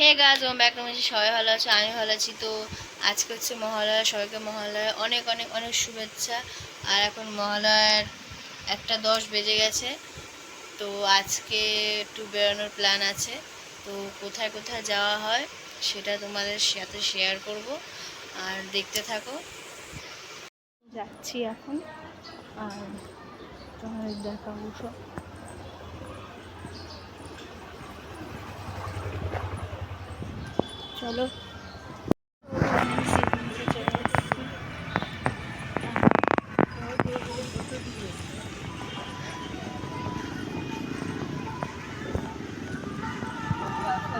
হে গাছ ও ম্যাকরমেশি সবাই ভালো আছে, আমি ভালো আছি। তো আজকে হচ্ছে মহালয়া, সবাইকে মহালয়া অনেক অনেক অনেক শুভেচ্ছা। আর এখন মহালয়ার 1:10 বেজে গেছে। তো আজকে একটু বেরোনোর প্ল্যান আছে। তো কোথায় কোথায় যাওয়া হয় সেটা তোমাদের সাথে শেয়ার করব, আর দেখতে থাকো। যাচ্ছি এখন, আর তোমাদের দেখাবো সব। চলো।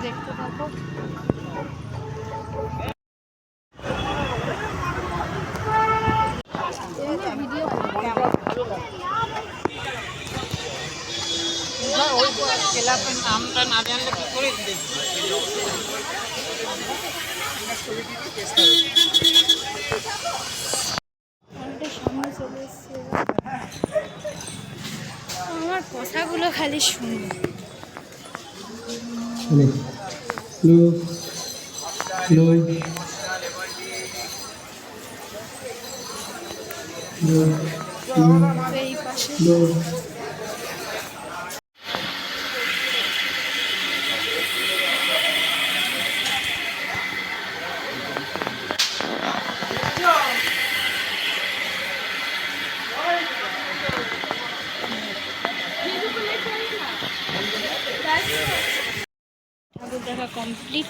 দেখতে থাকো। ভিডিও নামটা না জানলে কি করে সামনে চলে এসছে। আমার কথাগুলো খালি শুনি। এই পাশে ঠাকুর দেখা কমপ্লিট।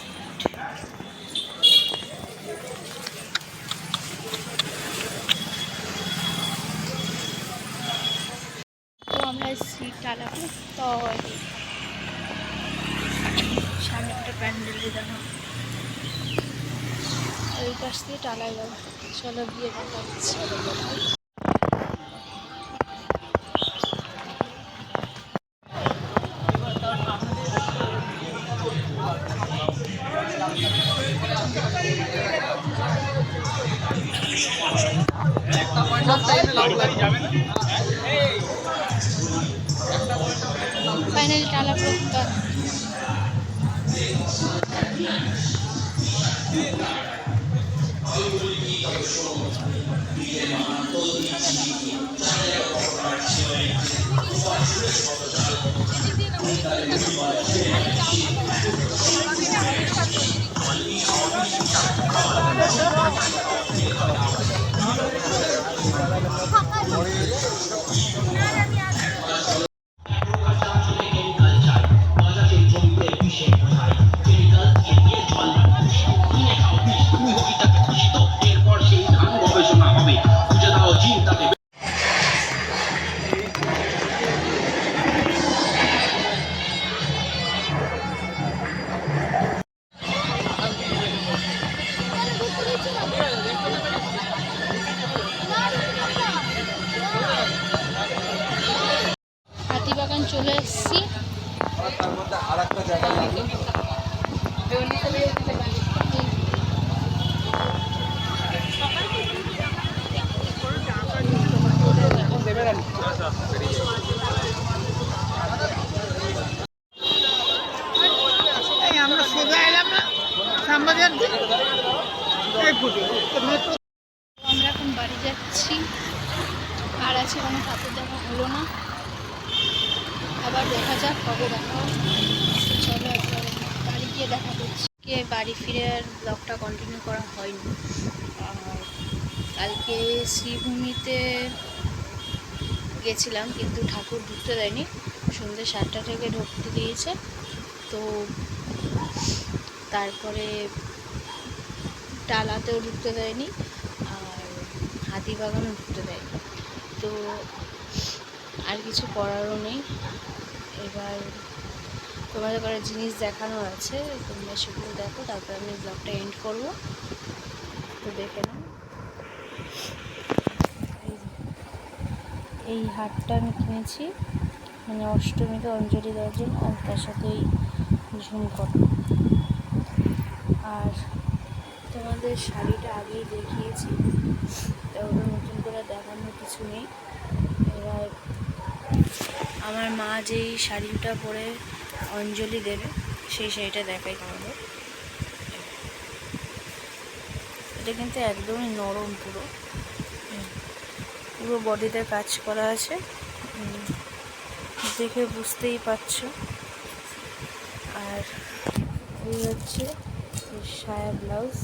তো আমরা এসেছি টালাপুর। তো সামনে একটা প্যান্ডেল দেখা, ওই পাশ দিয়ে টালায় যাবো। চলো গিয়ে দেখা হচ্ছে। ফাইনালি টালাপুর। হাতিবাগান চলে এসেছি। আমরা সোজা এলাম না, শ্যামবাজার আমরা এখন বাড়ি যাচ্ছি। আর আছে কোনো ঠাকুর দেখা হলো না, আবার দেখা যাক কবে দেখা হয়। চলো একবার বাড়ি গিয়ে দেখা করছি। বাড়ি ফিরে আর ব্লগটা কন্টিনিউ করা হয়নি। কালকে শ্রীভূমিতে গেছিলাম, কিন্তু ঠাকুর ঢুকতে দেয়নি। সন্ধ্যে 7টা থেকে ঢুকতে দিয়েছে। তো তারপরে টালাতেও ঢুকতে দেয়নি, আর হাতিবাগানও ঢুকতে দেয়নি। তো আর কিছু করারও নেই। এবার তোমাদের করে জিনিস দেখানোর আছে, তোমরা সেগুলো দেখো, তারপরে আমি ব্লগটা এন্ড করবো। তো দেখে নাও। এই হারটা আমি কিনেছি, মানে অষ্টমীতে অঞ্জলি দেওয়ার জন্য, আর তার সাথে ওই ঝুমকো। আর তোমাদের শাড়িটা আগেই দেখিয়েছি, তো ওটা নতুন করে দেখানোর কিছু নেই। এবার আমার মা যেই শাড়িটা পরে অঞ্জলি দেবে সেই শাড়িটা দেখাই তোমাদের। এটা কিন্তু একদমই নরম, পুরো পুরো বডিতে কাজ করা আছে, দেখে বুঝতেই পারছো। আর এই হচ্ছে সায়া ব্লাউজ।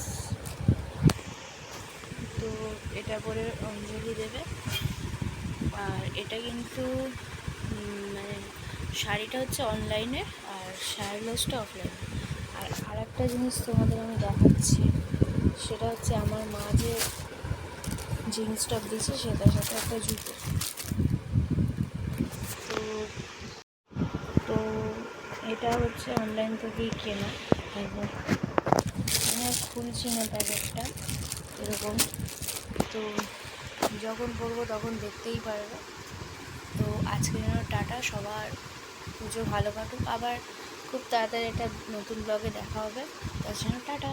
তো এটা পরে অঞ্জলি দেবে। আর এটা কিন্তু মানে শাড়িটা হচ্ছে অনলাইনে, আর সায়া ব্লাউজটা অফলাইনে। আর একটা জিনিস তোমাদের আমি দেখাচ্ছি, সেটা হচ্ছে আমার মা যে জিন্স টপ দিয়েছে সেটার সাথে একটা জুতো। তো তো এটা হচ্ছে অনলাইন থেকেই কেনা। এবং আমি আর খুলছি না প্যাকেটটা, এরকম। তো যখন পরবো তখন দেখতেই পারবে। তো আজকের জন্য টাটা, সবার পুজো ভালো কাটুক। আবার খুব তাড়াতাড়ি একটা নতুন ব্লগে দেখা হবে, তার জন্য টাটা।